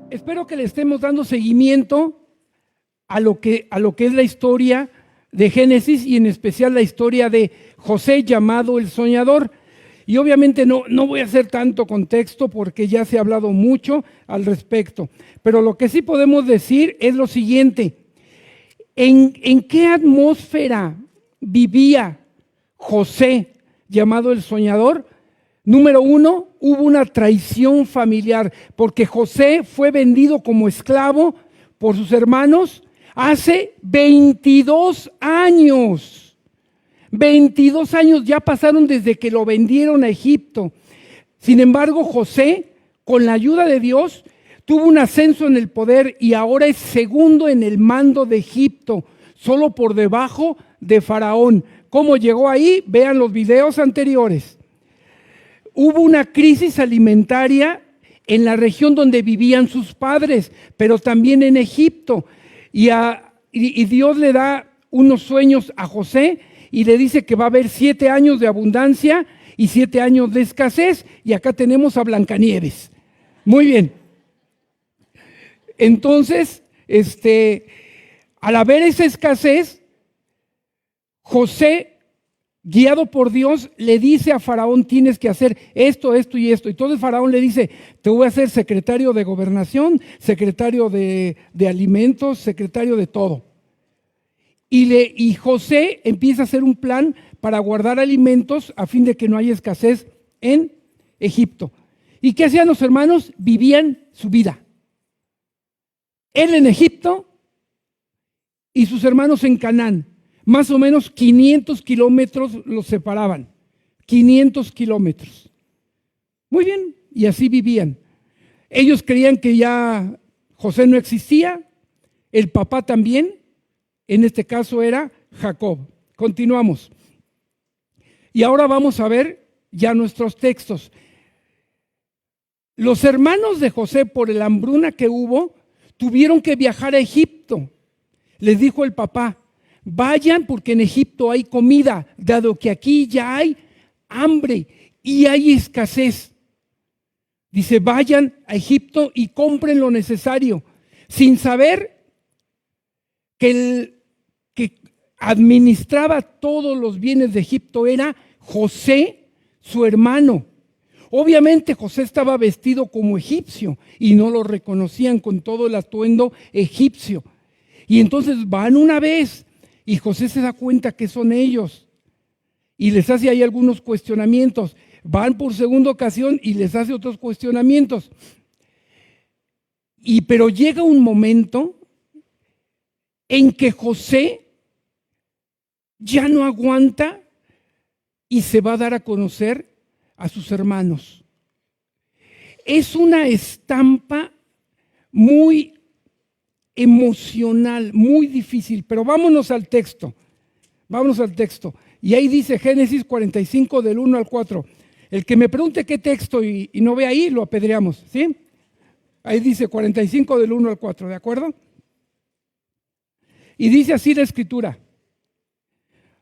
Espero que le estemos dando seguimiento a lo que es la historia de Génesis y en especial la historia de José llamado el soñador. Y obviamente no voy a hacer tanto contexto porque ya se ha hablado mucho al respecto. Pero lo que sí podemos decir es lo siguiente. ¿En qué atmósfera vivía José llamado el soñador? Número uno, hubo una traición familiar porque José fue vendido como esclavo por sus hermanos hace 22 años. 22 años ya pasaron desde que lo vendieron a Egipto. Sin embargo, José, con la ayuda de Dios, tuvo un ascenso en el poder y ahora es segundo en el mando de Egipto, solo por debajo de Faraón. ¿Cómo llegó ahí? Vean los videos anteriores. Hubo una crisis alimentaria en la región donde vivían sus padres, pero también en Egipto. Y Dios le da unos sueños a José y le dice que va a haber 7 años de abundancia y 7 años de escasez. Y acá tenemos a Blancanieves. Muy bien. Entonces, al haber esa escasez, José, guiado por Dios, le dice a Faraón: tienes que hacer esto, esto y esto. Y todo el Faraón le dice: te voy a hacer secretario de gobernación, secretario de alimentos, secretario de todo. Y José empieza a hacer un plan para guardar alimentos a fin de que no haya escasez en Egipto. ¿Y qué hacían los hermanos? Vivían su vida. Él en Egipto y sus hermanos en Canaán. Más o menos 500 kilómetros los separaban. 500 kilómetros. Muy bien, y así vivían. Ellos creían que ya José no existía, el papá también, en este caso era Jacob. Continuamos. Y ahora vamos a ver ya nuestros textos. Los hermanos de José, por la hambruna que hubo, tuvieron que viajar a Egipto. Les dijo el papá: vayan porque en Egipto hay comida, dado que aquí ya hay hambre y hay escasez. Dice: vayan a Egipto y compren lo necesario, sin saber que el que administraba todos los bienes de Egipto era José, su hermano. Obviamente José estaba vestido como egipcio y no lo reconocían con todo el atuendo egipcio. Y entonces van una vez y José se da cuenta que son ellos y les hace ahí algunos cuestionamientos. Van por segunda ocasión y les hace otros cuestionamientos. Pero llega un momento en que José ya no aguanta y se va a dar a conocer a sus hermanos. Es una estampa muy emocional, muy difícil, pero vámonos al texto. Vámonos al texto. Y ahí dice Génesis 45 del 1 al 4. El que me pregunte qué texto y no ve ahí, lo apedreamos, ¿sí? Ahí dice 45 del 1 al 4, ¿de acuerdo? Y dice así la escritura: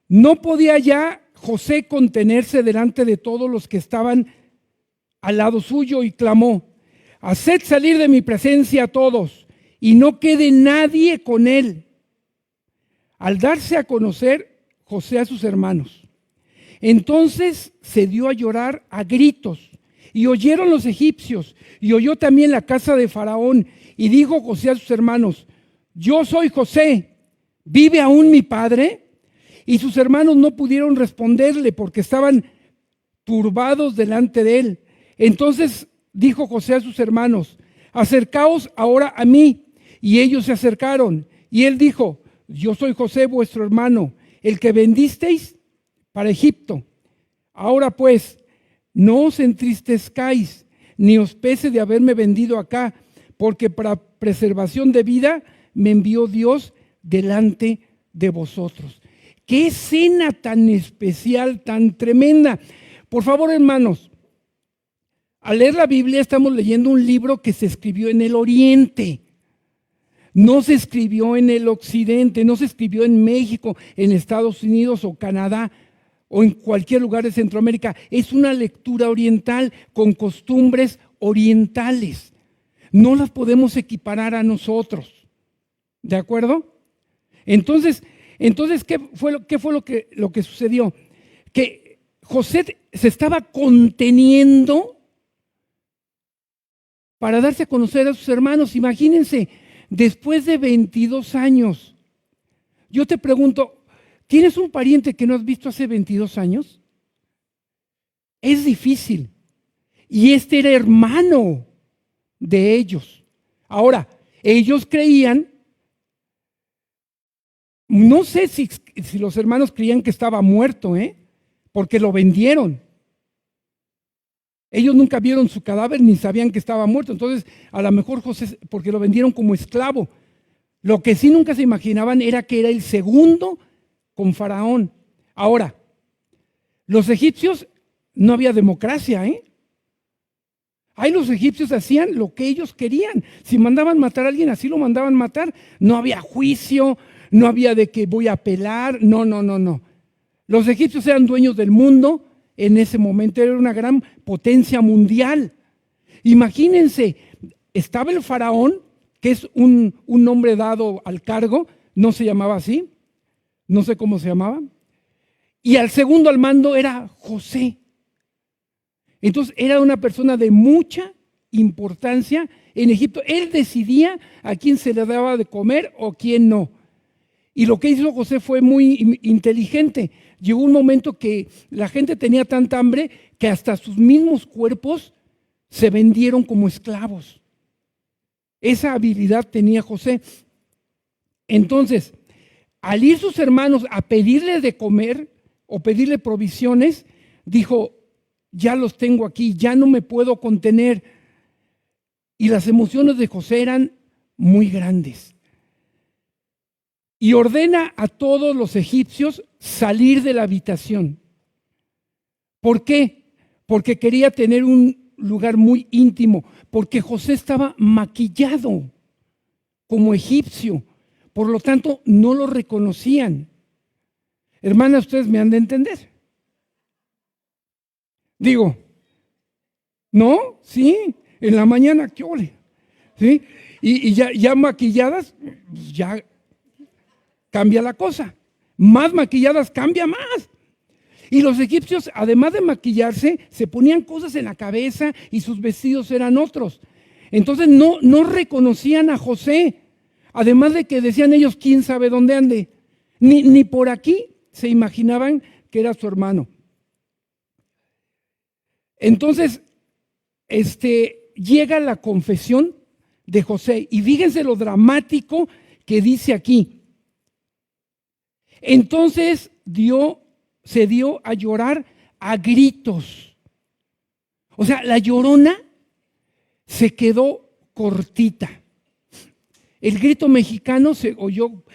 no podía ya José contenerse delante de todos los que estaban al lado suyo y clamó: haced salir de mi presencia a todos y no quede nadie con él. Al darse a conocer José a sus hermanos, entonces se dio a llorar a gritos, y oyeron los egipcios, y oyó también la casa de Faraón, y dijo José a sus hermanos: yo soy José, ¿vive aún mi padre? Y sus hermanos no pudieron responderle porque estaban turbados delante de él. Entonces dijo José a sus hermanos: acercaos ahora a mí. Y ellos se acercaron, y él dijo: yo soy José, vuestro hermano, el que vendisteis para Egipto. Ahora pues, no os entristezcáis, ni os pese de haberme vendido acá, porque para preservación de vida me envió Dios delante de vosotros. ¡Qué escena tan especial, tan tremenda! Por favor, hermanos, al leer la Biblia estamos leyendo un libro que se escribió en el Oriente. No se escribió en el Occidente, no se escribió en México, en Estados Unidos o Canadá o en cualquier lugar de Centroamérica. Es una lectura oriental con costumbres orientales. No las podemos equiparar a nosotros. ¿De acuerdo? Entonces ¿qué fue lo que sucedió? Que José se estaba conteniendo para darse a conocer a sus hermanos. Imagínense, después de 22 años, yo te pregunto, ¿tienes un pariente que no has visto hace 22 años? Es difícil. Y este era hermano de ellos. Ahora, ellos creían, no sé si los hermanos creían que estaba muerto, porque lo vendieron. Ellos nunca vieron su cadáver ni sabían que estaba muerto. Entonces, a lo mejor José, porque lo vendieron como esclavo. Lo que sí nunca se imaginaban era que era el segundo con Faraón. Ahora, los egipcios no había democracia, Ahí los egipcios hacían lo que ellos querían. Si mandaban matar a alguien, así lo mandaban matar. No había juicio, no había de que voy a apelar. No. Los egipcios eran dueños del mundo en ese momento. Era una gran potencia mundial. Imagínense, estaba el faraón, que es un nombre dado al cargo, no se llamaba así, no sé cómo se llamaba. Y al segundo al mando era José. Entonces era una persona de mucha importancia en Egipto. Él decidía a quién se le daba de comer o quién no. Y lo que hizo José fue muy inteligente. Llegó un momento que la gente tenía tanta hambre que hasta sus mismos cuerpos se vendieron como esclavos. Esa habilidad tenía José. Entonces, al ir sus hermanos a pedirle de comer o pedirle provisiones, dijo: ya los tengo aquí, ya no me puedo contener. Y las emociones de José eran muy grandes. Y ordena a todos los egipcios salir de la habitación. ¿Por qué? Porque quería tener un lugar muy íntimo, porque José estaba maquillado como egipcio, por lo tanto no lo reconocían. Hermanas, ustedes me han de entender. Digo, ¿no? Sí, en la mañana, ¿qué ole? ¿Sí? Y ya maquilladas, ya cambia la cosa. Más maquilladas, cambia más. Y los egipcios, además de maquillarse, se ponían cosas en la cabeza y sus vestidos eran otros. Entonces no reconocían a José. Además de que decían ellos, ¿quién sabe dónde ande? Ni por aquí se imaginaban que era su hermano. Entonces, llega la confesión de José. Y fíjense lo dramático que dice aquí. Entonces se dio a llorar a gritos. O sea, la llorona se quedó cortita. El grito mexicano se oyó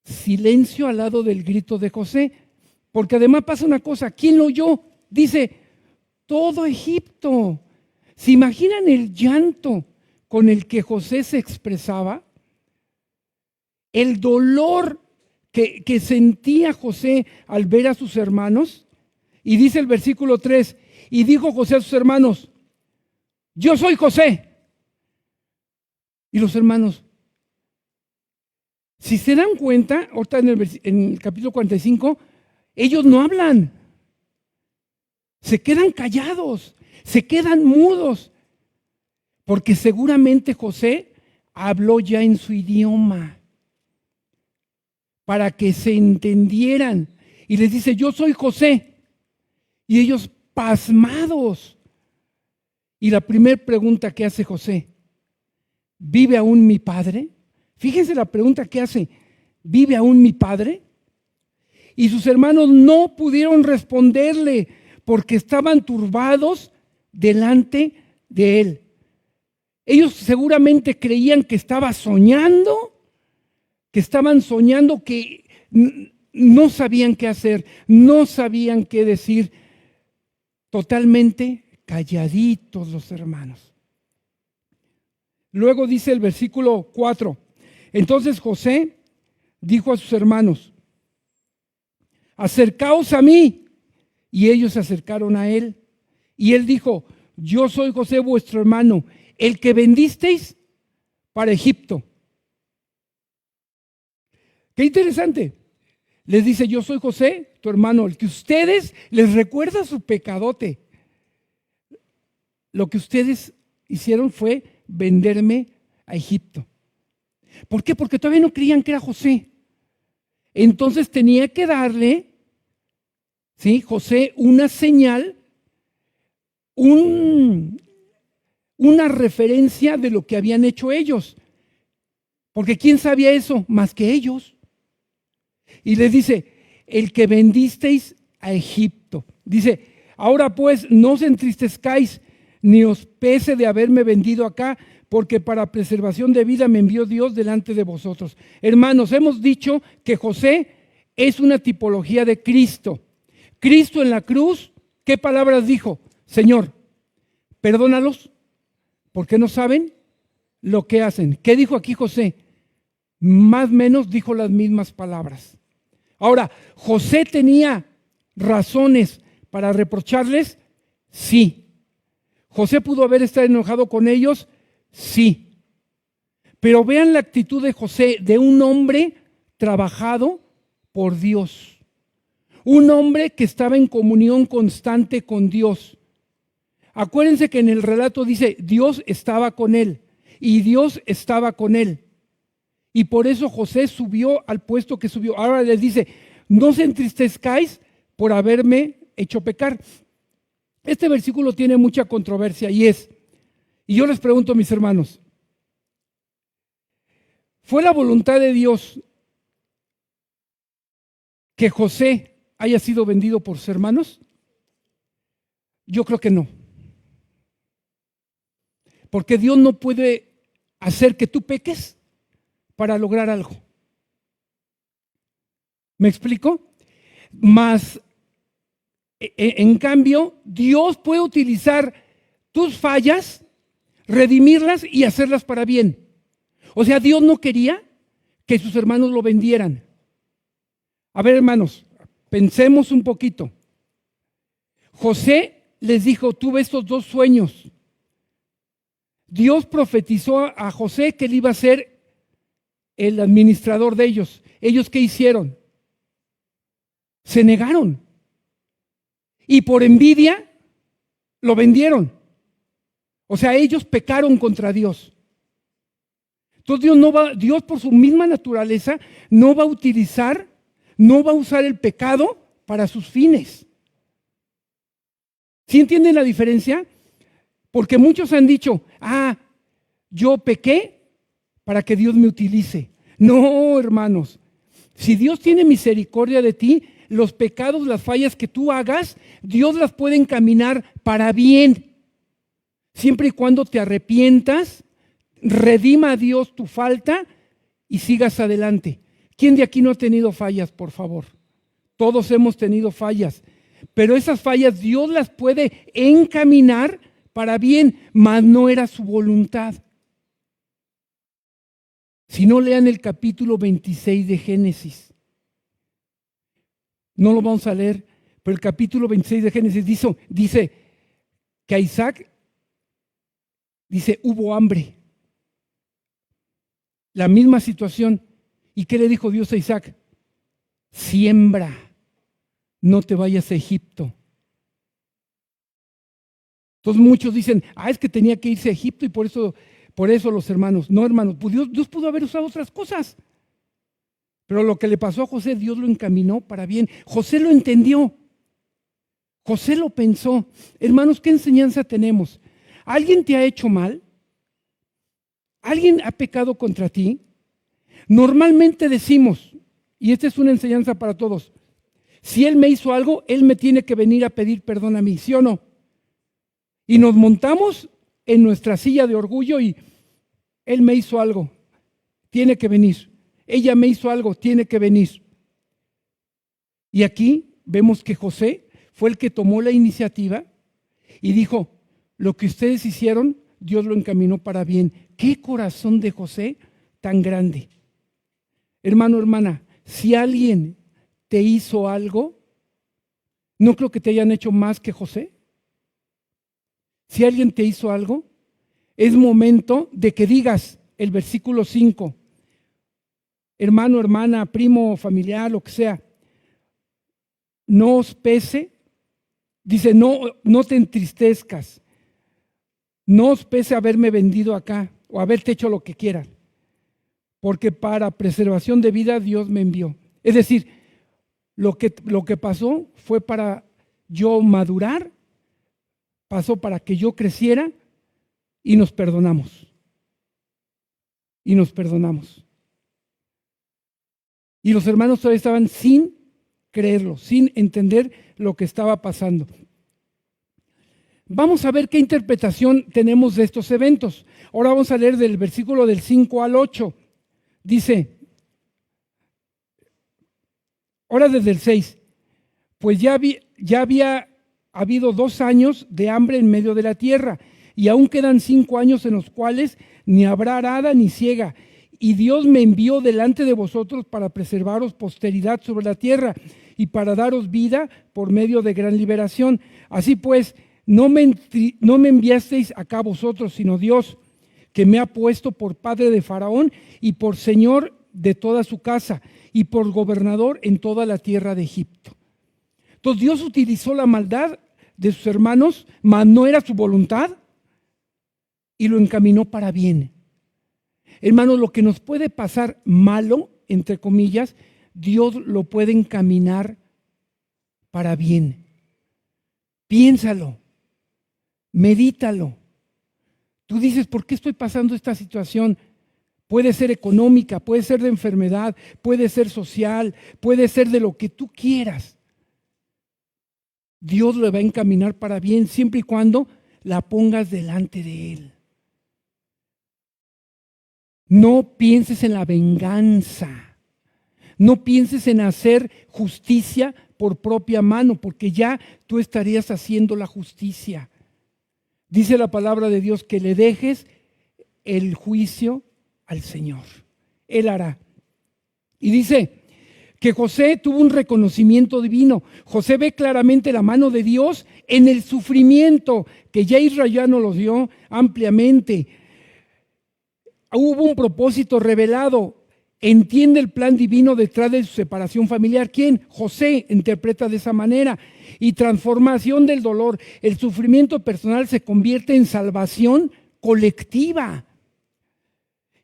silencio al lado del grito de José, porque además pasa una cosa. ¿Quién lo oyó? Dice, todo Egipto. ¿Se imaginan el llanto con el que José se expresaba? El dolor que sentía José al ver a sus hermanos. Y dice el versículo 3, y dijo José a sus hermanos: yo soy José. Y los hermanos, si se dan cuenta, ahorita en el capítulo 45, ellos no hablan. Se quedan callados, se quedan mudos, porque seguramente José habló ya en su idioma para que se entendieran. Y les dice: yo soy José. Y ellos pasmados. Y la primera pregunta que hace José: ¿vive aún mi padre? Fíjense la pregunta que hace: ¿vive aún mi padre? Y sus hermanos no pudieron responderle porque estaban turbados delante de él. Ellos seguramente creían que estaba soñando, que estaban soñando, que no sabían qué hacer, no sabían qué decir. Totalmente calladitos los hermanos. Luego dice el versículo 4. Entonces José dijo a sus hermanos: acercaos a mí. Y ellos se acercaron a él. Y él dijo, yo soy José vuestro hermano, el que vendisteis para Egipto. Qué interesante. Les dice, yo soy José, tu hermano, el que ustedes, les recuerda su pecadote. Lo que ustedes hicieron fue venderme a Egipto. ¿Por qué? Porque todavía no creían que era José. Entonces tenía que darle, ¿sí? José, una señal, una referencia de lo que habían hecho ellos. Porque ¿quién sabía eso? Más que ellos. Y les dice, el que vendisteis a Egipto. Dice, ahora pues no os entristezcáis, ni os pese de haberme vendido acá, porque para preservación de vida me envió Dios delante de vosotros. Hermanos, hemos dicho que José es una tipología de Cristo. Cristo en la cruz, ¿qué palabras dijo? Señor, perdónalos, porque no saben lo que hacen. ¿Qué dijo aquí José? Más o menos dijo las mismas palabras. Ahora, ¿José tenía razones para reprocharles? Sí. ¿José pudo haber estado enojado con ellos? Sí. Pero vean la actitud de José, de un hombre trabajado por Dios. Un hombre que estaba en comunión constante con Dios. Acuérdense que en el relato dice, Dios estaba con él y Dios estaba con él. Y por eso José subió al puesto que subió. Ahora les dice, no os entristezcáis por haberme hecho pecar. Este versículo tiene mucha controversia y yo les pregunto, mis hermanos, ¿fue la voluntad de Dios que José haya sido vendido por sus hermanos? Yo creo que no. Porque Dios no puede hacer que tú peques para lograr algo. ¿Me explico? Mas, en cambio, Dios puede utilizar tus fallas, redimirlas y hacerlas para bien. O sea, Dios no quería que sus hermanos lo vendieran. A ver, hermanos, pensemos un poquito. José les dijo, tuve estos dos sueños. Dios profetizó a José que él iba a ser el administrador de ellos. ¿Ellos qué hicieron? Se negaron. Y por envidia lo vendieron. O sea, ellos pecaron contra Dios. Entonces Dios por su misma naturaleza no va a usar el pecado para sus fines. ¿Sí entienden la diferencia? Porque muchos han dicho, yo pequé para que Dios me utilice. No, hermanos. Si Dios tiene misericordia de ti, los pecados, las fallas que tú hagas, Dios las puede encaminar para bien. Siempre y cuando te arrepientas, redima a Dios tu falta y sigas adelante. ¿Quién de aquí no ha tenido fallas, por favor? Todos hemos tenido fallas. Pero esas fallas Dios las puede encaminar para bien, mas no era su voluntad. Si no, lean el capítulo 26 de Génesis. No lo vamos a leer, pero el capítulo 26 de Génesis dice que a Isaac, hubo hambre. La misma situación. ¿Y qué le dijo Dios a Isaac? Siembra, no te vayas a Egipto. Entonces muchos dicen, es que tenía que irse a Egipto y por eso los hermanos. No, hermanos, pues Dios pudo haber usado otras cosas. Pero lo que le pasó a José, Dios lo encaminó para bien. José lo entendió. José lo pensó. Hermanos, ¿qué enseñanza tenemos? ¿Alguien te ha hecho mal? ¿Alguien ha pecado contra ti? Normalmente decimos, y esta es una enseñanza para todos, si él me hizo algo, él me tiene que venir a pedir perdón a mí, ¿sí o no? Y nos montamos en nuestra silla de orgullo y él me hizo algo, tiene que venir. Ella me hizo algo, tiene que venir. Y aquí vemos que José fue el que tomó la iniciativa y dijo, lo que ustedes hicieron, Dios lo encaminó para bien. ¡Qué corazón de José tan grande! Hermano, hermana, si alguien te hizo algo, no creo que te hayan hecho más que José. Si alguien te hizo algo, es momento de que digas el versículo 5, hermano, hermana, primo, familiar, lo que sea, no os pese, dice, no te entristezcas, no os pese haberme vendido acá o haberte hecho lo que quieran, porque para preservación de vida Dios me envió. Es decir, lo que pasó fue para yo madurar, pasó para que yo creciera y nos perdonamos. Y nos perdonamos. Y los hermanos todavía estaban sin creerlo, sin entender lo que estaba pasando. Vamos a ver qué interpretación tenemos de estos eventos. Ahora vamos a leer del versículo del 5 al 8. Dice, ahora desde el 6, pues ya había habido 2 años de hambre en medio de la tierra, y aún quedan 5 años en los cuales ni habrá arada ni siega. Y Dios me envió delante de vosotros para preservaros posteridad sobre la tierra y para daros vida por medio de gran liberación. Así pues, no me enviasteis acá vosotros, sino Dios, que me ha puesto por padre de Faraón y por señor de toda su casa y por gobernador en toda la tierra de Egipto. Entonces Dios utilizó la maldad de sus hermanos, mas no era su voluntad, y lo encaminó para bien. Hermanos, lo que nos puede pasar malo, entre comillas, Dios lo puede encaminar para bien. Piénsalo, medítalo. Tú dices, ¿por qué estoy pasando esta situación? Puede ser económica, puede ser de enfermedad, puede ser social, puede ser de lo que tú quieras. Dios lo va a encaminar para bien siempre y cuando la pongas delante de Él. No pienses en la venganza. No pienses en hacer justicia por propia mano, porque ya tú estarías haciendo la justicia. Dice la palabra de Dios que le dejes el juicio al Señor. Él hará. Y dice que José tuvo un reconocimiento divino. José ve claramente la mano de Dios en el sufrimiento, que ya Israel ya nos lo dio ampliamente. Hubo un propósito revelado. Entiende el plan divino detrás de su separación familiar. ¿Quién? José interpreta de esa manera. Y transformación del dolor. El sufrimiento personal se convierte en salvación colectiva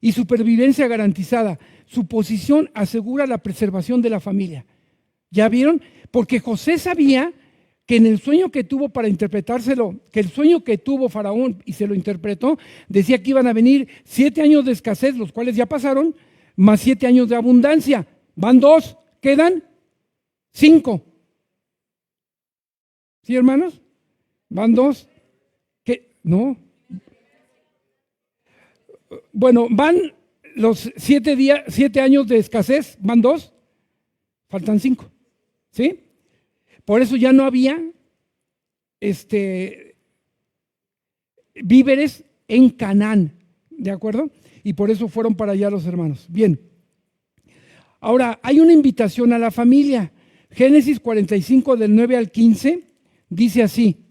y supervivencia garantizada. Su posición asegura la preservación de la familia. ¿Ya vieron? Porque José sabía que en el sueño que tuvo para interpretárselo, que el sueño que tuvo Faraón y se lo interpretó, decía que iban a venir 7 años de escasez, los cuales ya pasaron, más 7 años de abundancia. Van 2, quedan 5. ¿Sí, hermanos? Van 2. ¿Qué? No. Bueno, van los 7 años de escasez, van 2, faltan 5. ¿Sí? Por eso ya no había víveres en Canaán, ¿de acuerdo? Y por eso fueron para allá los hermanos. Bien. Ahora, hay una invitación a la familia. Génesis 45, del 9 al 15, dice así.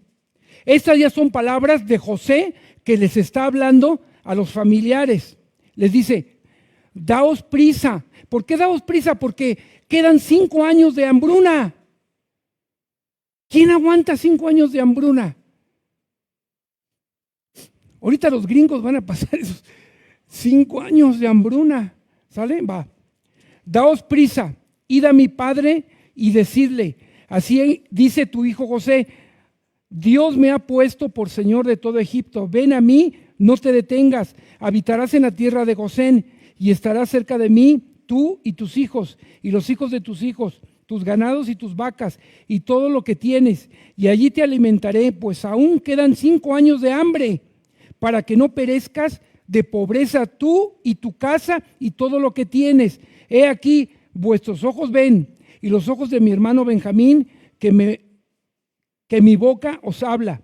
Estas ya son palabras de José que les está hablando a los familiares. Les dice, daos prisa. ¿Por qué daos prisa? Porque quedan 5 años de hambruna. ¿Quién aguanta 5 años de hambruna? Ahorita los gringos van a pasar esos 5 años de hambruna. ¿Sale? Va. Daos prisa, id a mi padre y decidle, así dice tu hijo José, Dios me ha puesto por señor de todo Egipto. Ven a mí, no te detengas. Habitarás en la tierra de Gosén y estarás cerca de mí, tú y tus hijos, y los hijos de tus hijos, tus ganados y tus vacas, y todo lo que tienes. Y allí te alimentaré, pues aún quedan 5 años de hambre, para que no perezcas de pobreza tú y tu casa y todo lo que tienes. He aquí, vuestros ojos ven, y los ojos de mi hermano Benjamín, que mi boca os habla.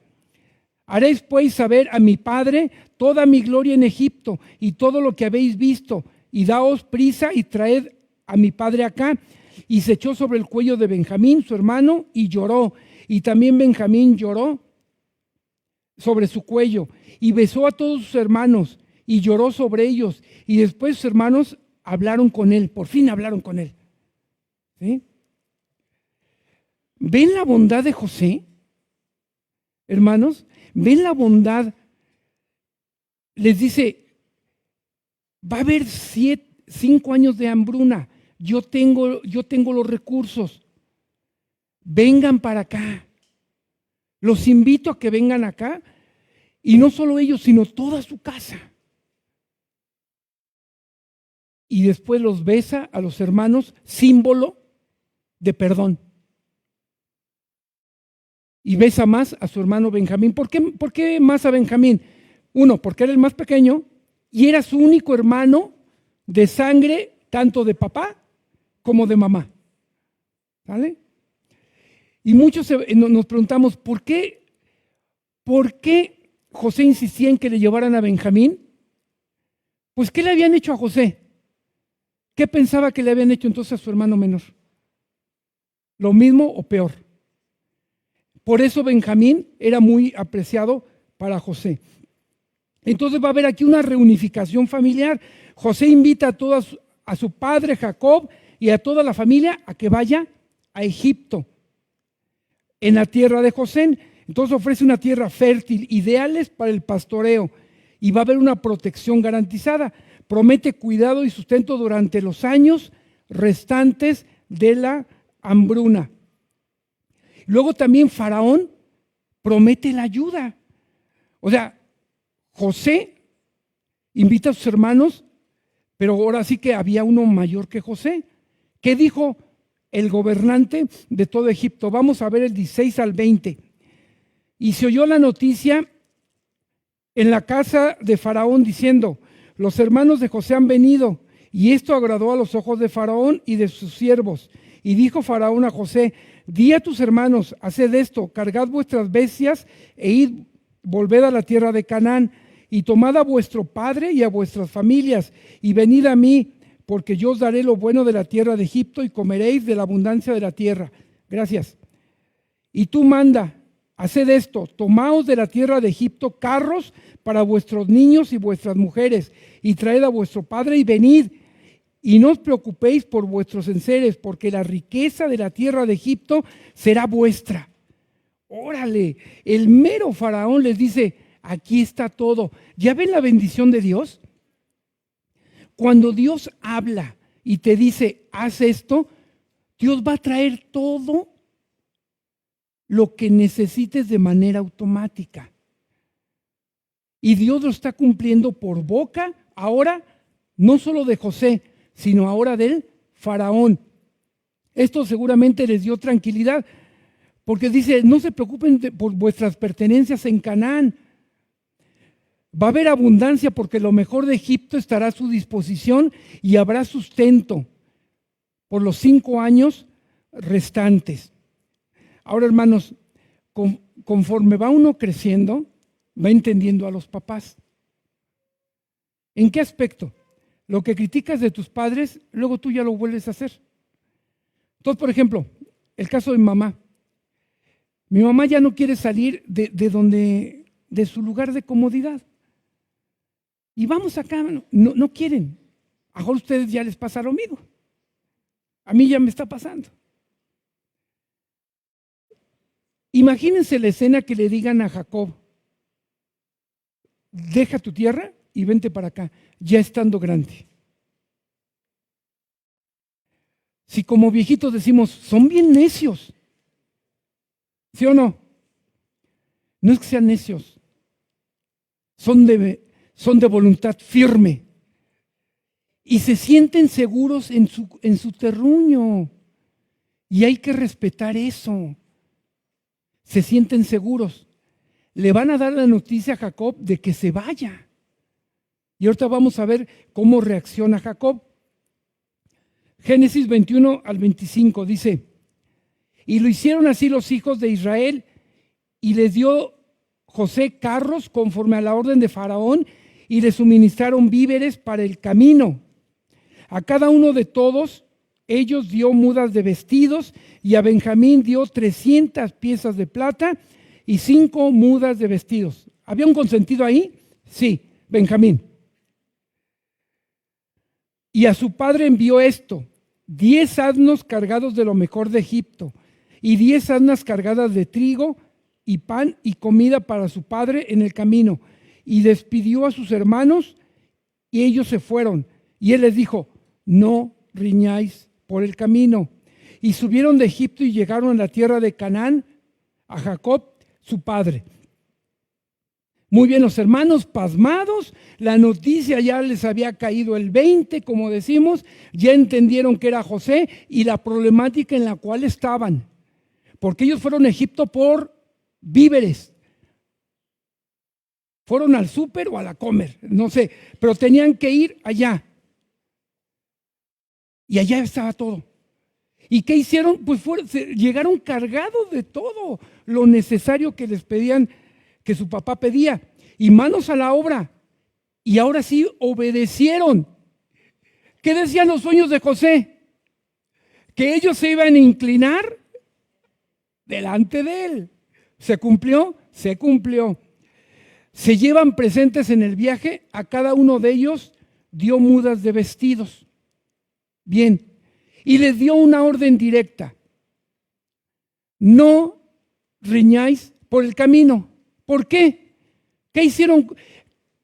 Haréis pues saber a mi padre toda mi gloria en Egipto y todo lo que habéis visto, y daos prisa y traed a mi padre acá. y se echó sobre el cuello de Benjamín, su hermano, y lloró. Y también Benjamín lloró sobre su cuello y besó a todos sus hermanos y lloró sobre ellos. Y después sus hermanos hablaron con él, por fin hablaron con él. ¿Sí? ¿Ven la bondad de José? Hermanos, ¿ven la bondad? Les dice, va a haber 5 años de hambruna, yo tengo los recursos, vengan para acá. Los invito a que vengan acá, y no solo ellos, sino toda su casa. Y después los besa a los hermanos, símbolo de perdón. Y besa más a su hermano Benjamín. ¿Por qué más a Benjamín? Uno, porque era el más pequeño y era su único hermano de sangre, tanto de papá como de mamá. ¿Vale? Y muchos nos preguntamos, ¿por qué José insistía en que le llevaran a Benjamín? Pues, ¿qué le habían hecho a José? ¿Qué pensaba que le habían hecho entonces a su hermano menor? ¿Lo mismo o peor? Por eso Benjamín era muy apreciado para José. Entonces va a haber aquí una reunificación familiar. José invita a su padre Jacob y a toda la familia a que vaya a Egipto, en la tierra de José. Entonces ofrece una tierra fértil, ideales para el pastoreo, y va a haber una protección garantizada. Promete cuidado y sustento durante los años restantes de la hambruna. Luego también Faraón promete la ayuda. O sea, José invita a sus hermanos, pero ahora sí que había uno mayor que José. ¿Qué dijo el gobernante de todo Egipto? Vamos a ver el 16 al 20. Y se oyó la noticia en la casa de Faraón diciendo, los hermanos de José han venido, y esto agradó a los ojos de Faraón y de sus siervos. Y dijo Faraón a José, di a tus hermanos, haced esto, cargad vuestras bestias e id, volved a la tierra de Canaán, y tomad a vuestro padre y a vuestras familias, y venid a mí, porque yo os daré lo bueno de la tierra de Egipto, y comeréis de la abundancia de la tierra. Gracias. Y tú manda, haced esto, tomaos de la tierra de Egipto carros para vuestros niños y vuestras mujeres, y traed a vuestro padre y venid. Y no os preocupéis por vuestros enseres, porque la riqueza de la tierra de Egipto será vuestra. Órale, el mero Faraón les dice, aquí está todo. ¿Ya ven la bendición de Dios? Cuando Dios habla y te dice, haz esto, Dios va a traer todo lo que necesites de manera automática. Y Dios lo está cumpliendo por boca, ahora, no solo de José, sino ahora del Faraón. Esto seguramente les dio tranquilidad, porque dice, no se preocupen por vuestras pertenencias en Canaán. Va a haber abundancia porque lo mejor de Egipto estará a su disposición y habrá sustento por los 5 años restantes. Ahora, hermanos, conforme va uno creciendo, va entendiendo a los papás. ¿En qué aspecto? Lo que criticas de tus padres, luego tú ya lo vuelves a hacer. Entonces, por ejemplo, el caso de mi mamá. Mi mamá ya no quiere salir de su lugar de comodidad. Y vamos acá, no quieren. A lo mejor a ustedes ya les pasa lo mismo. A mí ya me está pasando. Imagínense la escena que le digan a Jacob, deja tu tierra y vente para acá, ya estando grande. Si como viejitos decimos, son bien necios, ¿sí o no? No es que sean necios, son de voluntad firme y se sienten seguros en su terruño, y hay que respetar eso. Se sienten seguros. Le van a dar la noticia a Jacob de que se vaya. Y ahorita vamos a ver cómo reacciona Jacob. Génesis 21 al 25 dice, y lo hicieron así los hijos de Israel, y les dio José carros conforme a la orden de Faraón, y le suministraron víveres para el camino. A cada uno de todos ellos dio mudas de vestidos, y a Benjamín dio 300 piezas de plata y 5 mudas de vestidos. ¿Había un consentido ahí? Sí, Benjamín. Y a su padre envió esto: 10 asnos cargados de lo mejor de Egipto, y 10 asnas cargadas de trigo y pan y comida para su padre en el camino. Y despidió a sus hermanos, y ellos se fueron. Y él les dijo: no riñáis por el camino. Y subieron de Egipto y llegaron a la tierra de Canaán, a Jacob, su padre. Muy bien, los hermanos pasmados, la noticia ya les había caído el 20, como decimos, ya entendieron que era José y la problemática en la cual estaban. Porque ellos fueron a Egipto por víveres. Fueron al súper o a la comer, no sé, pero tenían que ir allá. Y allá estaba todo. ¿Y qué hicieron? Pues llegaron cargados de todo lo necesario que les pedían, que su papá pedía, y manos a la obra. Y ahora sí obedecieron. ¿Qué decían los sueños de José? Que ellos se iban a inclinar delante de él. ¿Se cumplió? Se cumplió. Se llevan presentes en el viaje, a cada uno de ellos dio mudas de vestidos. Bien, y les dio una orden directa: no riñáis por el camino. ¿Por qué? ¿Qué hicieron?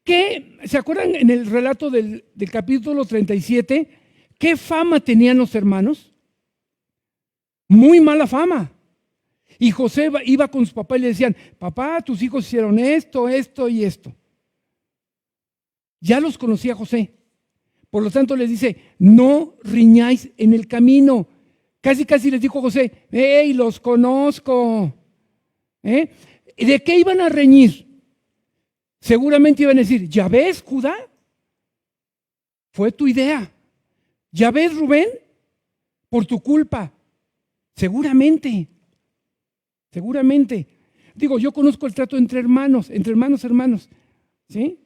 ¿Se acuerdan en el relato del capítulo 37? ¿Qué fama tenían los hermanos? Muy mala fama. Y José iba con su papá y le decían: papá, tus hijos hicieron esto, esto y esto. Ya los conocía José. Por lo tanto les dice: no riñáis en el camino. Casi les dijo José: ¡hey, los conozco! ¿De qué iban a reñir? Seguramente iban a decir: ¿ya ves, Judá? Fue tu idea. ¿Ya ves, Rubén? Por tu culpa. Seguramente. Digo, yo conozco el trato entre hermanos, hermanos. ¿Sí?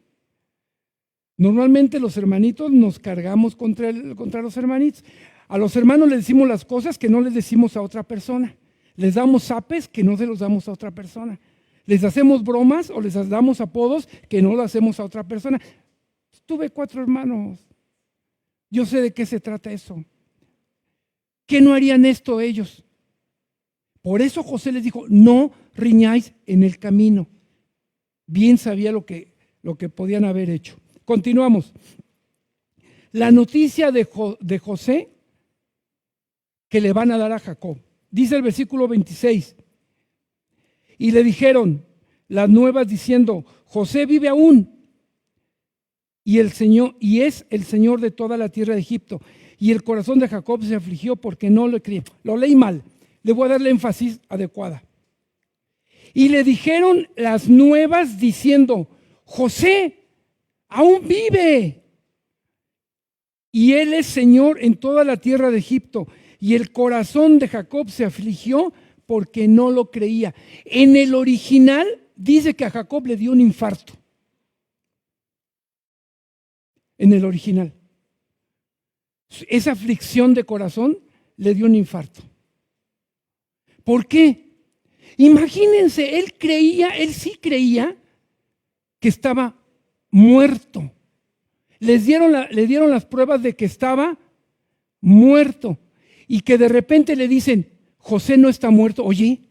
Normalmente los hermanitos nos cargamos contra los hermanitos. A los hermanos les decimos las cosas que no les decimos a otra persona. Les damos zapes que no se los damos a otra persona. Les hacemos bromas o les damos apodos que no lo hacemos a otra persona. Tuve 4 hermanos. Yo sé de qué se trata eso. ¿Qué no harían esto ellos? Por eso José les dijo: no riñáis en el camino. Bien sabía lo que podían haber hecho. Continuamos. La noticia de José que le van a dar a Jacob. Dice el versículo 26. Y le dijeron las nuevas diciendo: José vive aún, y es el Señor de toda la tierra de Egipto. Y el corazón de Jacob se afligió porque no le creía. Lo leí mal. Le voy a dar la énfasis adecuada. Y le dijeron las nuevas diciendo: José aún vive, y él es Señor en toda la tierra de Egipto. Y el corazón de Jacob se afligió porque no lo creía. En el original dice que a Jacob le dio un infarto. En el original. Esa aflicción de corazón le dio un infarto. ¿Por qué? Imagínense, él sí creía que estaba muerto. Le dieron las pruebas de que estaba muerto, y que de repente le dicen: José no está muerto. Oye,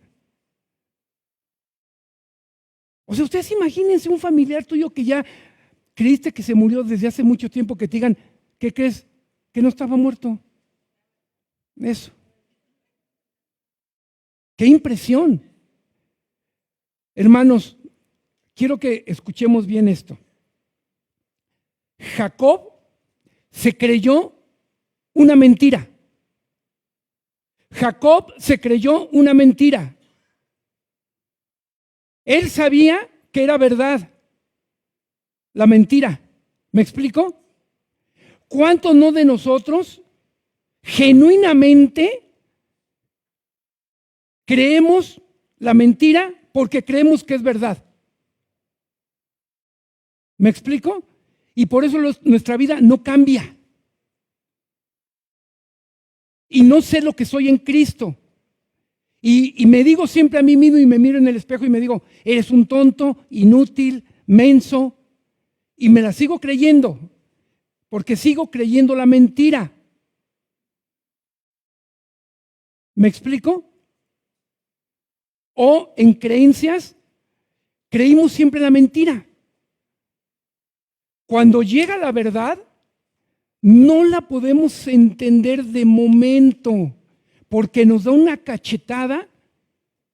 o sea, ustedes imagínense un familiar tuyo que ya creíste que se murió desde hace mucho tiempo, que te digan: ¿qué crees? Que no estaba muerto. Eso. ¡Qué impresión! Hermanos, quiero que escuchemos bien esto. Jacob se creyó una mentira. Jacob se creyó una mentira. Él sabía que era verdad la mentira. ¿Me explico? ¿Cuántos no de nosotros genuinamente creemos la mentira porque creemos que es verdad? ¿Me explico? Y por eso nuestra vida no cambia. y no sé lo que soy en Cristo. Y me digo siempre a mí mismo y me miro en el espejo y me digo, eres un tonto, inútil, menso, y me la sigo creyendo, porque sigo creyendo la mentira. ¿Me explico? O en creencias, creímos siempre la mentira. Cuando llega la verdad, no la podemos entender de momento, porque nos da una cachetada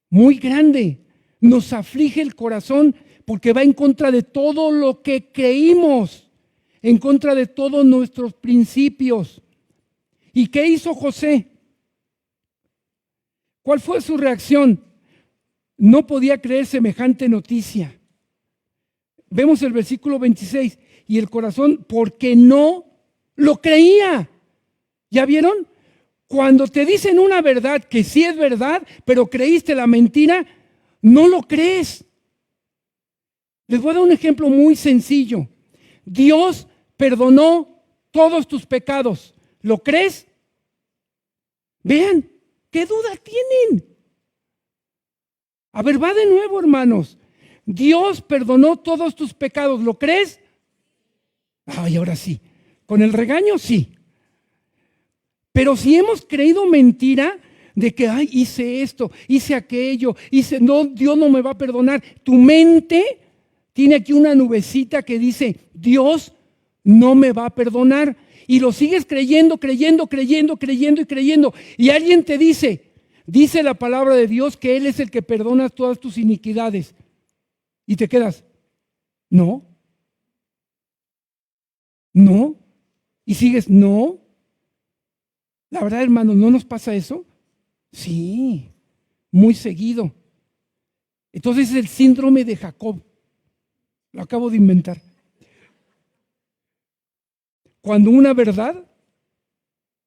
muy grande, nos aflige el corazón, porque va en contra de todo lo que creímos, en contra de todos nuestros principios. ¿Y qué hizo José? ¿Cuál fue su reacción? No podía creer semejante noticia. Vemos el versículo 26, y el corazón, porque no lo creía. ¿Ya vieron? Cuando te dicen una verdad que sí es verdad, pero creíste la mentira, no lo crees. Les voy a dar un ejemplo muy sencillo. Dios perdonó todos tus pecados. ¿Lo crees? Vean, ¿qué duda tienen? A ver, va de nuevo, hermanos. Dios perdonó todos tus pecados. ¿Lo crees? Ay, ahora sí. Con el regaño, sí. Pero si hemos creído mentira de que, ay, hice esto, hice aquello, no, Dios no me va a perdonar. Tu mente tiene aquí una nubecita que dice, Dios no me va a perdonar. Y lo sigues creyendo. Y alguien te dice la palabra de Dios que Él es el que perdona todas tus iniquidades. Y te quedas, no. Y sigues, no. La verdad, hermanos, ¿no nos pasa eso? Sí, muy seguido. Entonces es el síndrome de Jacob. Lo acabo de inventar. Cuando una verdad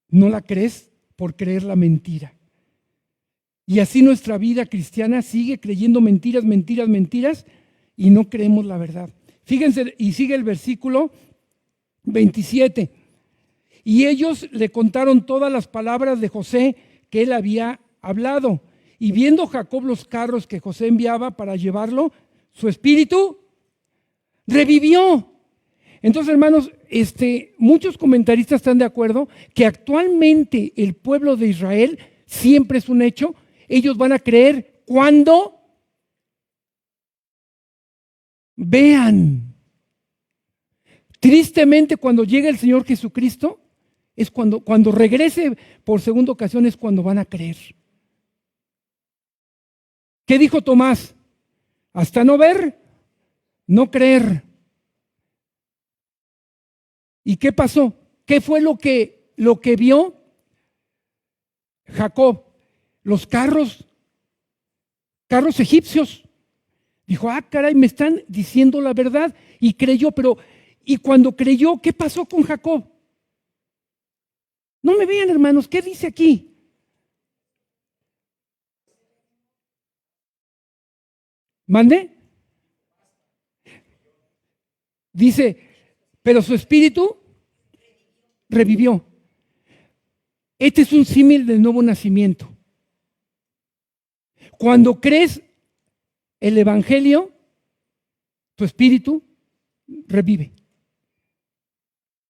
no la crees por creer la mentira. Y así nuestra vida cristiana sigue creyendo mentiras y no creemos la verdad. Fíjense, y sigue el versículo 27. Y ellos le contaron todas las palabras de José que él había hablado. Y viendo Jacob los carros que José enviaba para llevarlo, su espíritu revivió. Entonces, hermanos, muchos comentaristas están de acuerdo que actualmente el pueblo de Israel, siempre es un hecho, ellos van a creer cuando vean. Tristemente, cuando llegue el Señor Jesucristo, es cuando regrese por segunda ocasión, es cuando van a creer. ¿Qué dijo Tomás? Hasta no ver, no creer. ¿Y qué pasó? ¿Qué fue lo que vio Jacob? Los carros egipcios. Dijo, caray, me están diciendo la verdad. Y creyó, y cuando creyó, ¿qué pasó con Jacob? No me vean, hermanos, ¿qué dice aquí? ¿Mande? Dice, pero su espíritu revivió. Este es un símil del nuevo nacimiento. Cuando crees el evangelio, tu espíritu revive.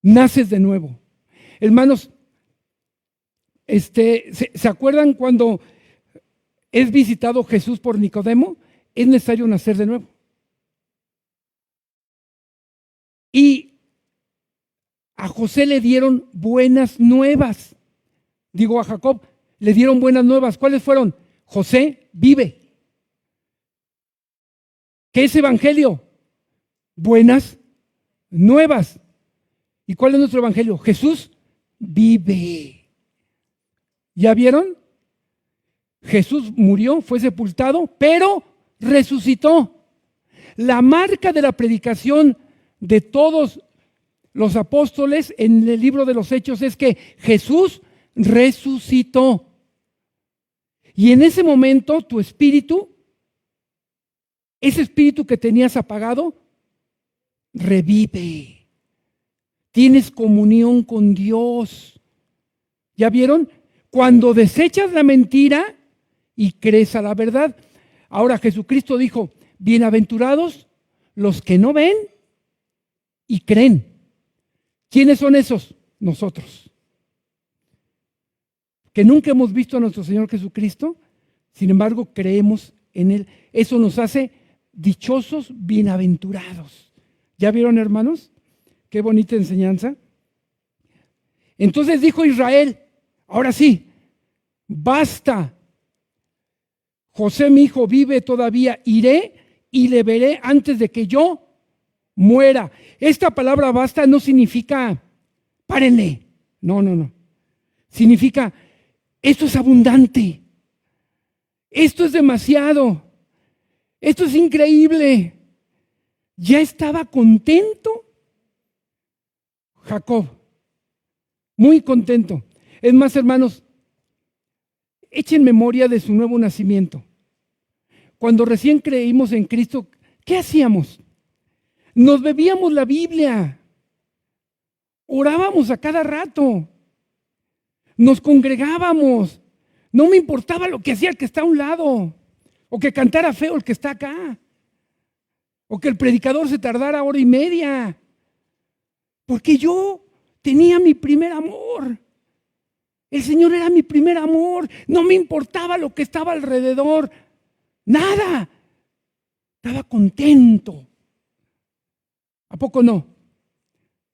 Naces de nuevo. Hermanos, ¿se acuerdan cuando es visitado Jesús por Nicodemo? Es necesario nacer de nuevo. Y a José le dieron buenas nuevas. Digo, a Jacob le dieron buenas nuevas. ¿Cuáles fueron? José vive. ¿Qué es evangelio? Buenas nuevas. ¿Y cuál es nuestro evangelio? Jesús vive. ¿Ya vieron? Jesús murió, fue sepultado, pero resucitó. La marca de la predicación de todos los apóstoles en el libro de los Hechos es que Jesús resucitó. Y en ese momento tu espíritu, ese espíritu que tenías apagado, revive. Tienes comunión con Dios. ¿Ya vieron? cuando desechas la mentira y crees a la verdad. Ahora Jesucristo dijo, bienaventurados los que no ven y creen. ¿Quiénes son esos? Nosotros. Que nunca hemos visto a nuestro Señor Jesucristo, sin embargo creemos en Él. Eso nos hace dichosos, bienaventurados. ¿Ya vieron, hermanos? Qué bonita enseñanza. Entonces dijo Israel, ahora sí, basta. José, mi hijo, vive todavía. Iré y le veré antes de que yo muera. Esta palabra basta no significa párenle. No. Significa esto es abundante. Esto es demasiado. Esto es increíble. Ya estaba contento Jacob. Muy contento. Es más, hermanos, echen memoria de su nuevo nacimiento. Cuando recién creímos en Cristo, ¿qué hacíamos? Nos bebíamos la Biblia. Orábamos a cada rato. Nos congregábamos. No me importaba lo que hacía el que está a un lado. O que cantara feo el que está acá. O que el predicador se tardara hora y media. Porque yo tenía mi primer amor. El Señor era mi primer amor. No me importaba lo que estaba alrededor. Nada. Estaba contento. ¿A poco no?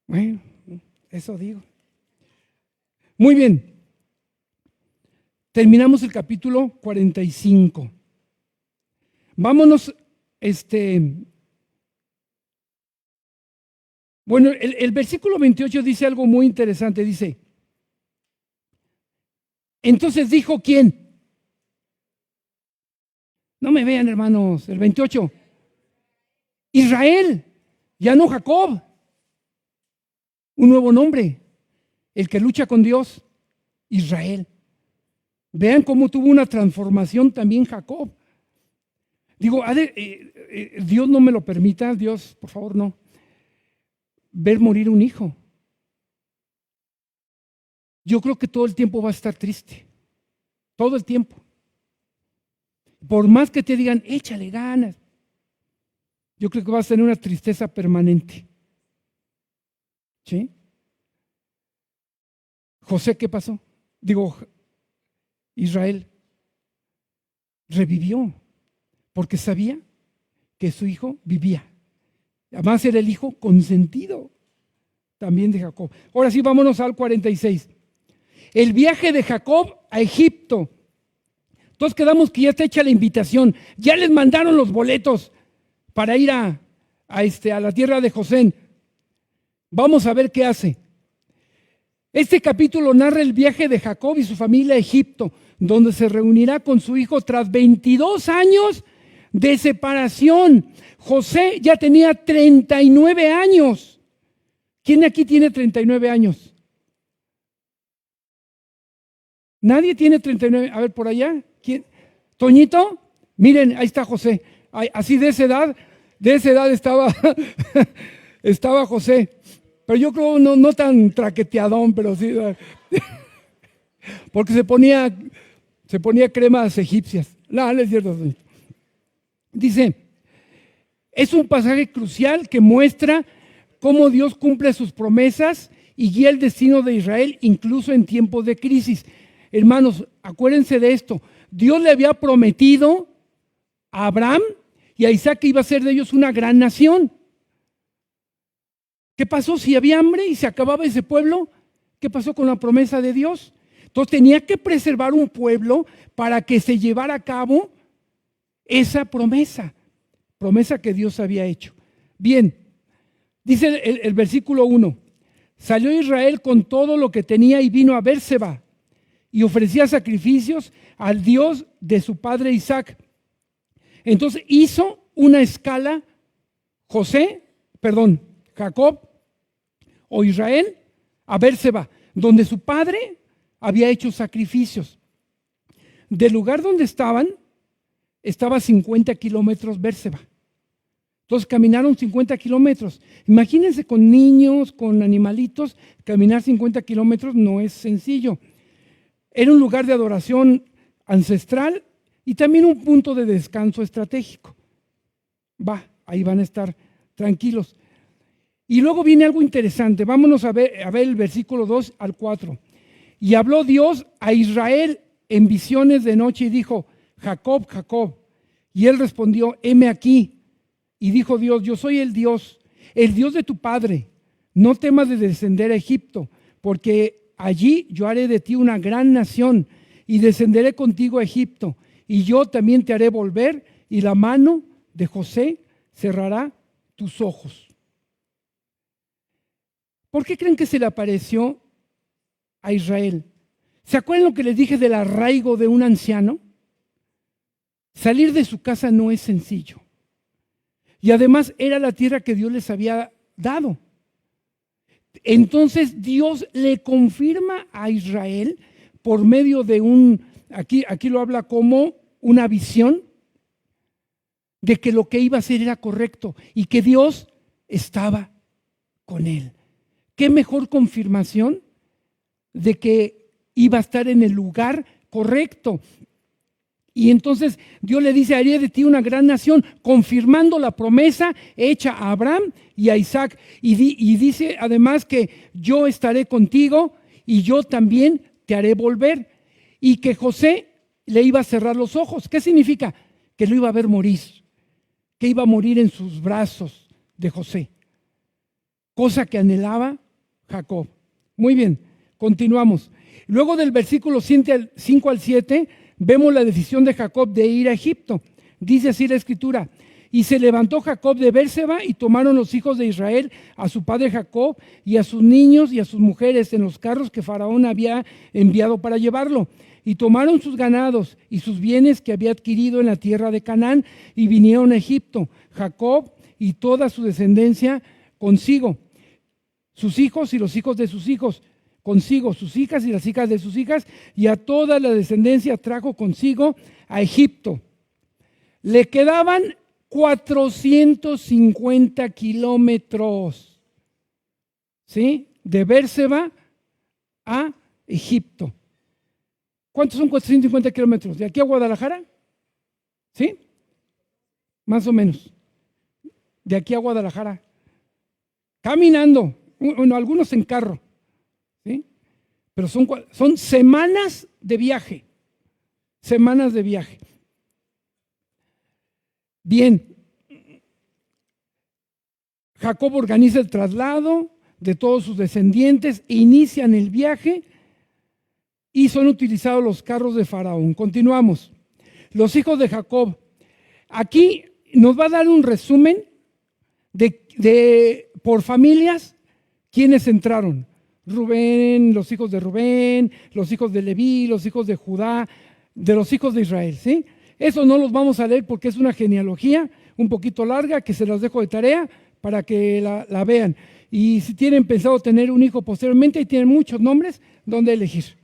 Bueno, eso digo. Muy bien. Terminamos el capítulo 45. Vámonos, bueno, el versículo 28 dice algo muy interesante. Dice, entonces dijo, ¿quién? No me vean, hermanos, el 28. Israel, ya no Jacob. Un nuevo nombre, el que lucha con Dios, Israel. Vean cómo tuvo una transformación también Jacob. Digo, Dios no me lo permita, Dios, por favor, no. Ver morir un hijo. Yo creo que todo el tiempo va a estar triste. Todo el tiempo. Por más que te digan, échale ganas. Yo creo que vas a tener una tristeza permanente. ¿Sí? José, ¿qué pasó? Digo, Israel revivió porque sabía que su hijo vivía. Además era el hijo consentido también de Jacob. Ahora sí, vámonos al 46. El viaje de Jacob a Egipto. Todos quedamos que ya está hecha la invitación. Ya les mandaron los boletos para ir a la tierra de José. Vamos a ver qué hace. Este capítulo narra el viaje de Jacob y su familia a Egipto, donde se reunirá con su hijo tras 22 años de separación. José ya tenía 39 años. ¿Quién aquí tiene 39 años? ¿Nadie tiene 39? A ver, por allá. ¿Quién? ¿Toñito? Miren, ahí está José. Así de esa edad estaba, estaba José. Pero yo creo no tan traqueteadón, pero sí. Porque se ponía cremas egipcias. No es cierto. Dice, es un pasaje crucial que muestra cómo Dios cumple sus promesas y guía el destino de Israel incluso en tiempos de crisis. Hermanos, acuérdense de esto. Dios le había prometido a Abraham y a Isaac que iba a ser de ellos una gran nación. ¿Qué pasó si había hambre y se acababa ese pueblo? ¿Qué pasó con la promesa de Dios? Entonces tenía que preservar un pueblo para que se llevara a cabo esa promesa que Dios había hecho. Bien, dice el versículo 1, salió Israel con todo lo que tenía y vino a Bérseba y ofrecía sacrificios al Dios de su padre Isaac. Entonces hizo una escala Jacob o Israel a Bérseba, donde su padre había hecho sacrificios. Del lugar donde estaba a 50 kilómetros Bérseba. Entonces caminaron 50 kilómetros. Imagínense con niños, con animalitos, caminar 50 kilómetros no es sencillo. Era un lugar de adoración ancestral y también un punto de descanso estratégico. Ahí van a estar tranquilos. Y luego viene algo interesante. Vámonos a ver el versículo 2 al 4. Y habló Dios a Israel en visiones de noche y dijo: Jacob, Jacob. Y él respondió: heme aquí. Y dijo Dios: yo soy el Dios de tu padre. No temas de descender a Egipto, porque allí yo haré de ti una gran nación y descenderé contigo a Egipto. Y yo también te haré volver, y la mano de José cerrará tus ojos. ¿Por qué creen que se le apareció a Israel? ¿Se acuerdan lo que les dije del arraigo de un anciano? Salir de su casa no es sencillo. Y además era la tierra que Dios les había dado. Entonces Dios le confirma a Israel por medio de aquí lo habla como una visión, de que lo que iba a hacer era correcto y que Dios estaba con él. ¿Qué mejor confirmación de que iba a estar en el lugar correcto? Y entonces Dios le dice: haré de ti una gran nación, confirmando la promesa hecha a Abraham y a Isaac. Y dice además que yo estaré contigo y yo también te haré volver. Y que José le iba a cerrar los ojos. ¿Qué significa? Que lo iba a ver morir, que iba a morir en sus brazos de José, cosa que anhelaba Jacob. Muy bien, continuamos. Luego del versículo 5 al 7, vemos la decisión de Jacob de ir a Egipto. Dice así la Escritura: y se levantó Jacob de Bérseba, y tomaron los hijos de Israel a su padre Jacob y a sus niños y a sus mujeres en los carros que Faraón había enviado para llevarlo. Y tomaron sus ganados y sus bienes que había adquirido en la tierra de Canaán, y vinieron a Egipto, Jacob y toda su descendencia consigo, sus hijos y los hijos de sus hijos consigo, sus hijas y las hijas de sus hijas, y a toda la descendencia trajo consigo a Egipto. Le quedaban 450 kilómetros, ¿sí?, de Bérseba a Egipto. ¿Cuántos son 450 kilómetros? ¿De aquí a Guadalajara? ¿Sí? Más o menos. De aquí a Guadalajara. Caminando. Bueno, algunos en carro. ¿Sí? Pero son semanas de viaje. Semanas de viaje. Bien. Jacob organiza el traslado de todos sus descendientes, inician el viaje y son utilizados los carros de Faraón. Continuamos. Los hijos de Jacob. Aquí nos va a dar un resumen por familias quiénes entraron. Rubén, los hijos de Rubén, los hijos de Leví, los hijos de Judá, de los hijos de Israel, ¿sí? Eso no los vamos a leer porque es una genealogía un poquito larga que se las dejo de tarea para que la vean. Y si tienen pensado tener un hijo posteriormente y tienen muchos nombres, ¿dónde elegir?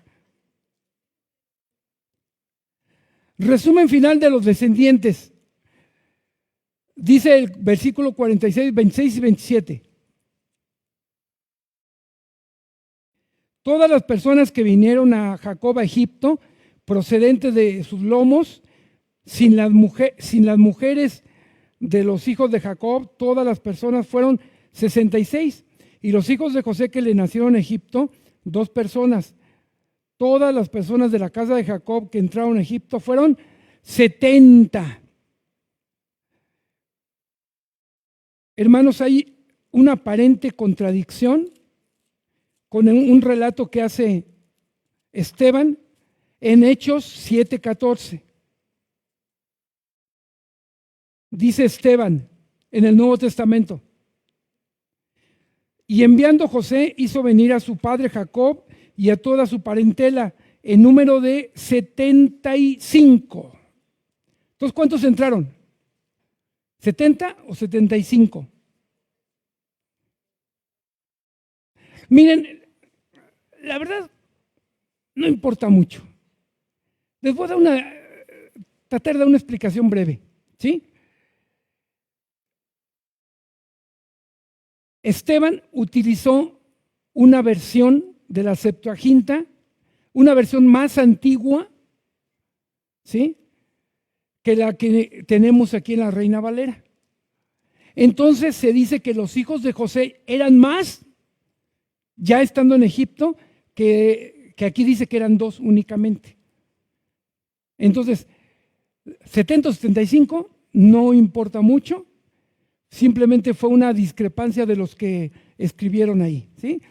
Resumen final de los descendientes. Dice el versículo 46, 26 y 27. Todas las personas que vinieron a Jacob a Egipto, procedentes de sus lomos, sin las mujeres de los hijos de Jacob, todas las personas fueron 66. Y los hijos de José que le nacieron en Egipto, 2 personas. Todas las personas de la casa de Jacob que entraron a Egipto fueron 70. Hermanos, hay una aparente contradicción con un relato que hace Esteban en Hechos 7:14. Dice Esteban en el Nuevo Testamento: y enviando José hizo venir a su padre Jacob y a toda su parentela, en número de 75. Entonces, ¿cuántos entraron? ¿70 o 75? Miren, la verdad no importa mucho. Les voy a tratar de dar una explicación breve, ¿sí? Esteban utilizó una versión de la Septuaginta, una versión más antigua, ¿sí?, que la que tenemos aquí en la Reina Valera. Entonces se dice que los hijos de José eran más, ya estando en Egipto, que aquí dice que eran 2 únicamente. Entonces, 70 o 75 no importa mucho, simplemente fue una discrepancia de los que escribieron ahí, ¿sí?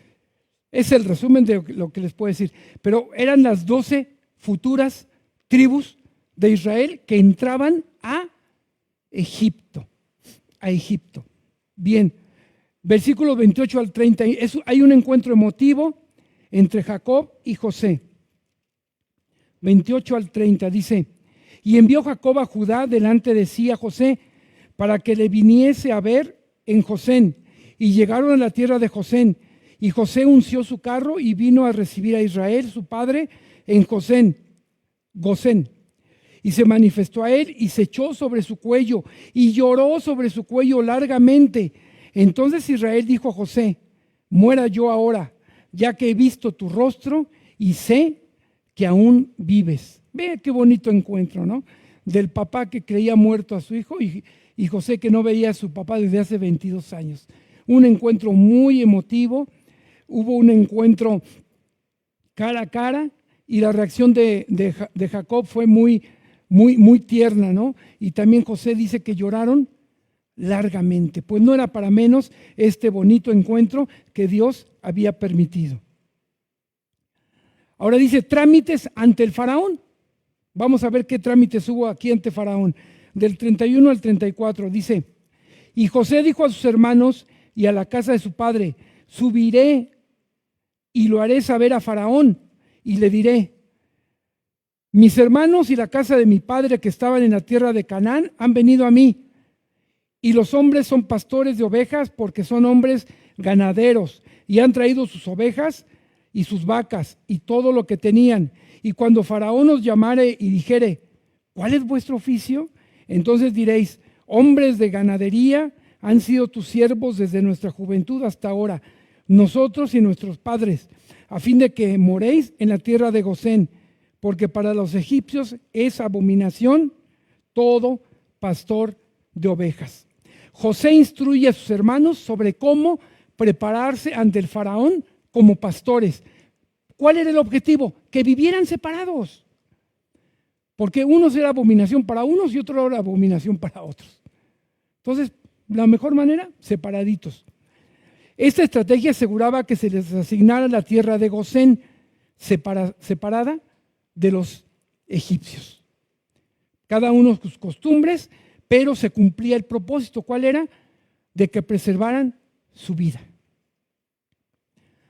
Es el resumen de lo que les puedo decir. Pero eran las 12 futuras tribus de Israel que entraban a Egipto. A Egipto. Bien, versículos 28 al 30. Hay un encuentro emotivo entre Jacob y José. 28 al 30 dice: y envió Jacob a Judá delante de sí a José, para que le viniese a ver en Gosén. Y llegaron a la tierra de Gosén. Y José unció su carro y vino a recibir a Israel, su padre, en Gosén. Y se manifestó a él y se echó sobre su cuello y lloró sobre su cuello largamente. Entonces Israel dijo a José: muera yo ahora, ya que he visto tu rostro y sé que aún vives. Ve qué bonito encuentro, ¿no? Del papá que creía muerto a su hijo y José que no veía a su papá desde hace 22 años. Un encuentro muy emotivo. Hubo un encuentro cara a cara y la reacción de Jacob fue muy tierna, ¿no? Y también José dice que lloraron largamente, pues no era para menos este bonito encuentro que Dios había permitido. Ahora dice trámites ante el faraón. Vamos a ver qué trámites hubo aquí ante faraón. Del 31 al 34 dice: y José dijo a sus hermanos y a la casa de su padre: subiré y lo haré saber a faraón y le diré: mis hermanos y la casa de mi padre que estaban en la tierra de Canaán han venido a mí, y los hombres son pastores de ovejas porque son hombres ganaderos, y han traído sus ovejas y sus vacas y todo lo que tenían. Y cuando Faraón os llamare y dijere: ¿cuál es vuestro oficio? Entonces diréis: hombres de ganadería han sido tus siervos desde nuestra juventud hasta ahora, nosotros y nuestros padres, a fin de que moréis en la tierra de Gosén, porque para los egipcios es abominación todo pastor de ovejas. José instruye a sus hermanos sobre cómo prepararse ante el faraón como pastores. ¿Cuál era el objetivo? Que vivieran separados. Porque unos era abominación para unos y otro era abominación para otros. Entonces, la mejor manera, separaditos. Esta estrategia aseguraba que se les asignara la tierra de Gosén, separada de los egipcios. Cada uno sus costumbres, pero se cumplía el propósito. ¿Cuál era? De que preservaran su vida.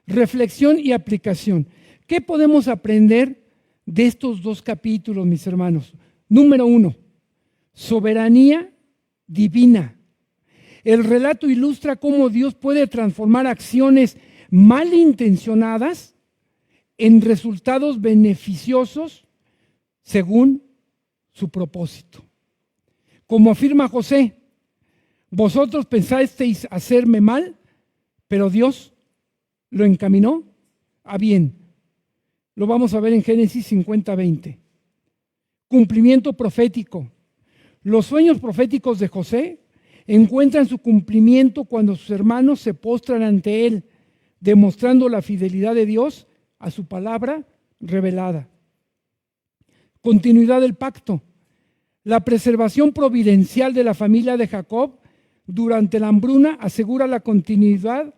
Reflexión y aplicación. ¿Qué podemos aprender de estos 2 capítulos, mis hermanos? Número 1, soberanía divina. El relato ilustra cómo Dios puede transformar acciones malintencionadas en resultados beneficiosos según su propósito. Como afirma José: vosotros pensasteis hacerme mal, pero Dios lo encaminó a bien. Lo vamos a ver en Génesis 50:20. Cumplimiento profético. Los sueños proféticos de José encuentran su cumplimiento cuando sus hermanos se postran ante él, demostrando la fidelidad de Dios a su palabra revelada. Continuidad del pacto. La preservación providencial de la familia de Jacob durante la hambruna asegura la continuidad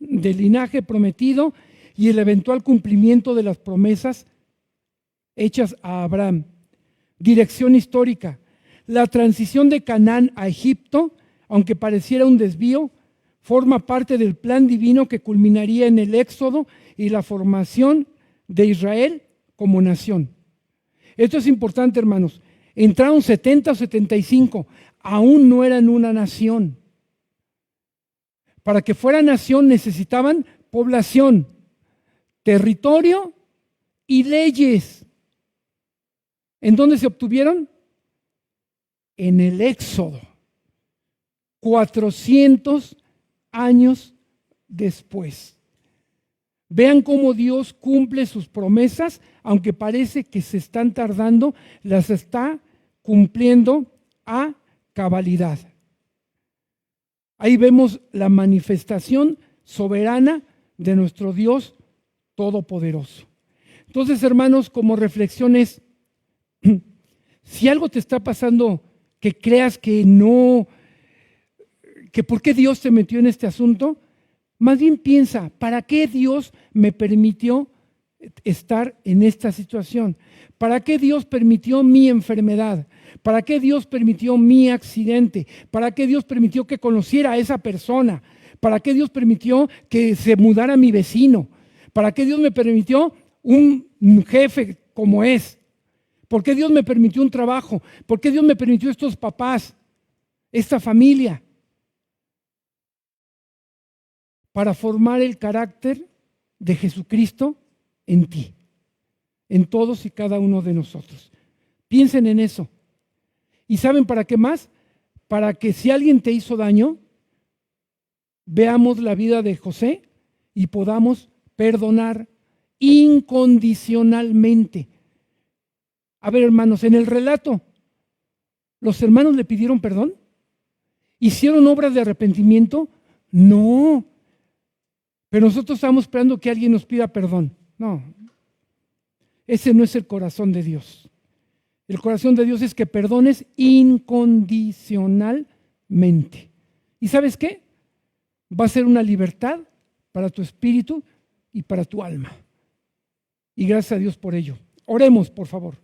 del linaje prometido y el eventual cumplimiento de las promesas hechas a Abraham. Dirección histórica. La transición de Canaán a Egipto, aunque pareciera un desvío, forma parte del plan divino que culminaría en el éxodo y la formación de Israel como nación. Esto es importante, hermanos. Entraron 70 o 75, aún no eran una nación. Para que fuera nación necesitaban población, territorio y leyes. ¿En dónde se obtuvieron? En el éxodo. 400 años después. Vean cómo Dios cumple sus promesas, aunque parece que se están tardando, las está cumpliendo a cabalidad. Ahí vemos la manifestación soberana de nuestro Dios todopoderoso. Entonces, hermanos, como reflexiones, si algo te está pasando que creas que no, que por qué Dios te metió en este asunto, más bien piensa, ¿para qué Dios me permitió estar en esta situación? ¿Para qué Dios permitió mi enfermedad? ¿Para qué Dios permitió mi accidente? ¿Para qué Dios permitió que conociera a esa persona? ¿Para qué Dios permitió que se mudara mi vecino? ¿Para qué Dios me permitió un jefe como es? ¿Por qué Dios me permitió un trabajo? ¿Por qué Dios me permitió estos papás, esta familia? Para formar el carácter de Jesucristo en ti, en todos y cada uno de nosotros. Piensen en eso. ¿Y saben para qué más? Para que si alguien te hizo daño, veamos la vida de José y podamos perdonar incondicionalmente. A ver, hermanos, en el relato, ¿los hermanos le pidieron perdón? ¿Hicieron obras de arrepentimiento? No. Pero nosotros estamos esperando que alguien nos pida perdón. No. Ese no es el corazón de Dios. El corazón de Dios es que perdones incondicionalmente. ¿Y sabes qué? Va a ser una libertad para tu espíritu y para tu alma. Y gracias a Dios por ello. Oremos, por favor.